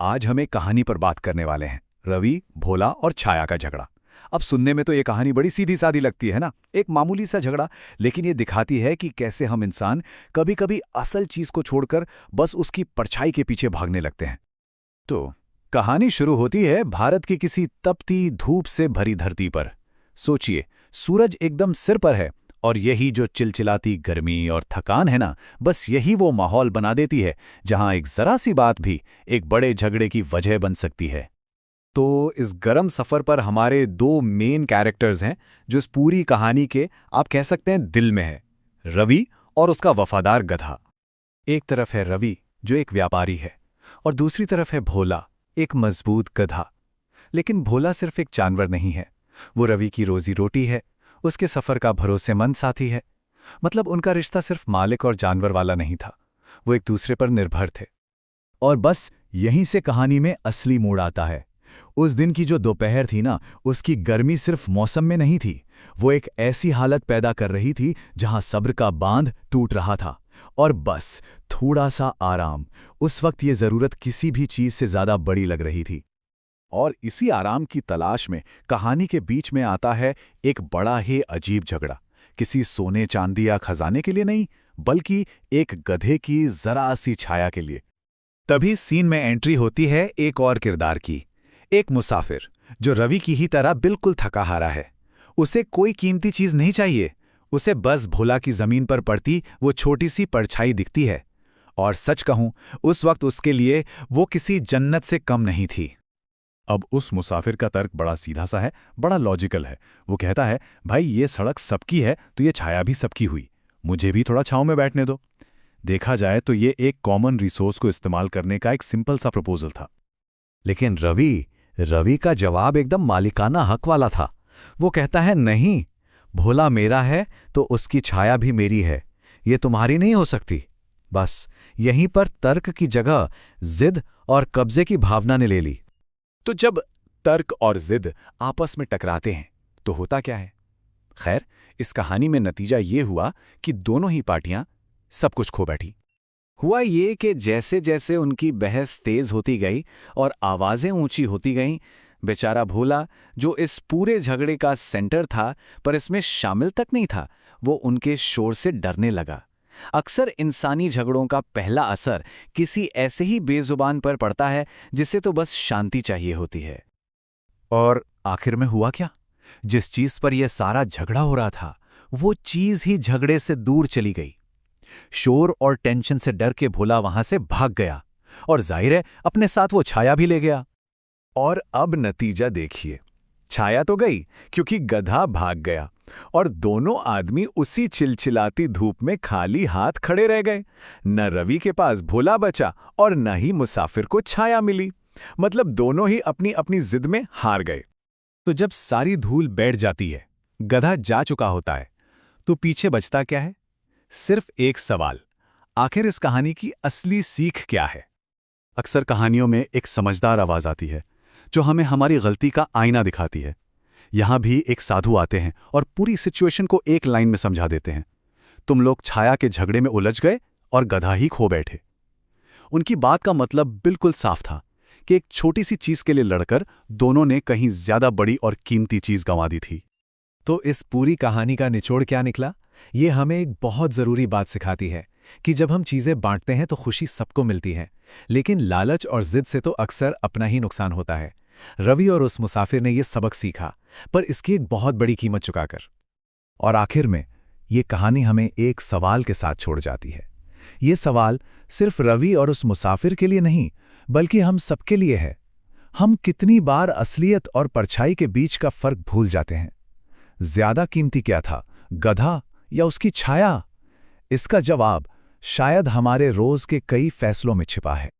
आज हम एक कहानी पर बात करने वाले हैं। रवि, भोला और छाया का झगड़ा। अब सुनने में तो ये कहानी बड़ी सीधी सादी लगती है ना, एक मामूली सा झगड़ा। लेकिन ये दिखाती है कि कैसे हम इंसान कभी कभी असल चीज को छोड़कर बस उसकी परछाई के पीछे भागने लगते हैं। तो कहानी शुरू होती है भारत की किसी तपती धूप से भरी धरती पर। सोचिए, सूरज एकदम सिर पर है और यही जो चिलचिलाती गर्मी और थकान है ना, बस यही वो माहौल बना देती है जहां एक जरा सी बात भी एक बड़े झगड़े की वजह बन सकती है। तो इस गरम सफर पर हमारे दो मेन कैरेक्टर्स हैं जो इस पूरी कहानी के आप कह सकते हैं दिल में है। रवि और उसका वफादार गधा। एक तरफ है रवि जो एक व्यापारी है और दूसरी तरफ है भोला, एक मजबूत गधा। लेकिन भोला सिर्फ एक जानवर नहीं है, वो रवि की रोजी रोटी है, उसके सफर का भरोसेमंद साथी है। मतलब उनका रिश्ता सिर्फ मालिक और जानवर वाला नहीं था, वो एक दूसरे पर निर्भर थे। और बस यहीं से कहानी में असली मोड़ आता है। उस दिन की जो दोपहर थी ना, उसकी गर्मी सिर्फ मौसम में नहीं थी, वो एक ऐसी हालत पैदा कर रही थी जहां सब्र का बांध टूट रहा था। और बस थोड़ा सा आराम, उस वक्त ये जरूरत किसी भी चीज से ज्यादा बड़ी लग रही थी। और इसी आराम की तलाश में कहानी के बीच में आता है एक बड़ा ही अजीब झगड़ा। किसी सोने चांदी या खजाने के लिए नहीं, बल्कि एक गधे की जरा सी छाया के लिए। तभी सीन में एंट्री होती है एक और किरदार की, एक मुसाफिर जो रवि की ही तरह बिल्कुल थका हारा है। उसे कोई कीमती चीज नहीं चाहिए, उसे बस भोला की जमीन पर पड़ती वो छोटी सी परछाई दिखती है। और सच कहूं, उस वक्त उसके लिए वो किसी जन्नत से कम नहीं थी। अब उस मुसाफिर का तर्क बड़ा सीधा सा है, बड़ा लॉजिकल है। वो कहता है, भाई ये सड़क सबकी है तो ये छाया भी सबकी हुई, मुझे भी थोड़ा छांव में बैठने दो। देखा जाए तो ये एक कॉमन रिसोर्स को इस्तेमाल करने का एक सिंपल सा प्रपोजल था। लेकिन रवि का जवाब एकदम मालिकाना हक वाला था। वो कहता है, नहीं, भोला मेरा है तो उसकी छाया भी मेरी है, ये तुम्हारी नहीं हो सकती। बस यहीं पर तर्क की जगह जिद और कब्जे की भावना ने ले ली। तो जब तर्क और जिद आपस में टकराते हैं तो होता क्या है? खैर, इस कहानी में नतीजा ये हुआ कि दोनों ही पार्टियां सब कुछ खो बैठी। हुआ ये कि जैसे जैसे उनकी बहस तेज होती गई और आवाजें ऊंची होती गईं, बेचारा भोला, जो इस पूरे झगड़े का सेंटर था पर इसमें शामिल तक नहीं था, वो उनके शोर से डरने लगा। अक्सर इंसानी झगड़ों का पहला असर किसी ऐसे ही बेजुबान पर पड़ता है जिसे तो बस शांति चाहिए होती है। और आखिर में हुआ क्या? जिस चीज पर यह सारा झगड़ा हो रहा था, वो चीज ही झगड़े से दूर चली गई। शोर और टेंशन से डर के भोला वहां से भाग गया और जाहिर है अपने साथ वो छाया भी ले गया। और अब नतीजा देखिए, छाया तो गई क्योंकि गधा भाग गया और दोनों आदमी उसी चिलचिलाती धूप में खाली हाथ खड़े रह गए। न रवि के पास भोला बचा और न ही मुसाफिर को छाया मिली। मतलब दोनों ही अपनी अपनी जिद में हार गए। तो जब सारी धूल बैठ जाती है, गधा जा चुका होता है, तो पीछे बचता क्या है? सिर्फ एक सवाल, आखिर इस कहानी की असली सीख क्या है? अक्सर कहानियों में एक समझदार आवाज आती है जो हमें हमारी गलती का आईना दिखाती है। यहां भी एक साधु आते हैं और पूरी सिचुएशन को एक लाइन में समझा देते हैं। तुम लोग छाया के झगड़े में उलझ गए और गधा ही खो बैठे। उनकी बात का मतलब बिल्कुल साफ था कि एक छोटी सी चीज के लिए लड़कर दोनों ने कहीं ज्यादा बड़ी और कीमती चीज गंवा दी थी। तो इस पूरी कहानी का निचोड़ क्या निकला? ये हमें एक बहुत जरूरी बात सिखाती है कि जब हम चीजें बांटते हैं तो खुशी सबको मिलती है, लेकिन लालच और जिद से तो अक्सर अपना ही नुकसान होता है। रवि और उस मुसाफिर ने यह सबक सीखा, पर इसकी एक बहुत बड़ी कीमत चुकाकर। और आखिर में ये कहानी हमें एक सवाल के साथ छोड़ जाती है। ये सवाल सिर्फ रवि और उस मुसाफिर के लिए नहीं, बल्कि हम सबके लिए है। हम कितनी बार असलियत और परछाई के बीच का फर्क भूल जाते हैं? ज्यादा कीमती क्या था, गधा या उसकी छाया? इसका जवाब शायद हमारे रोज के कई फैसलों में छिपा है।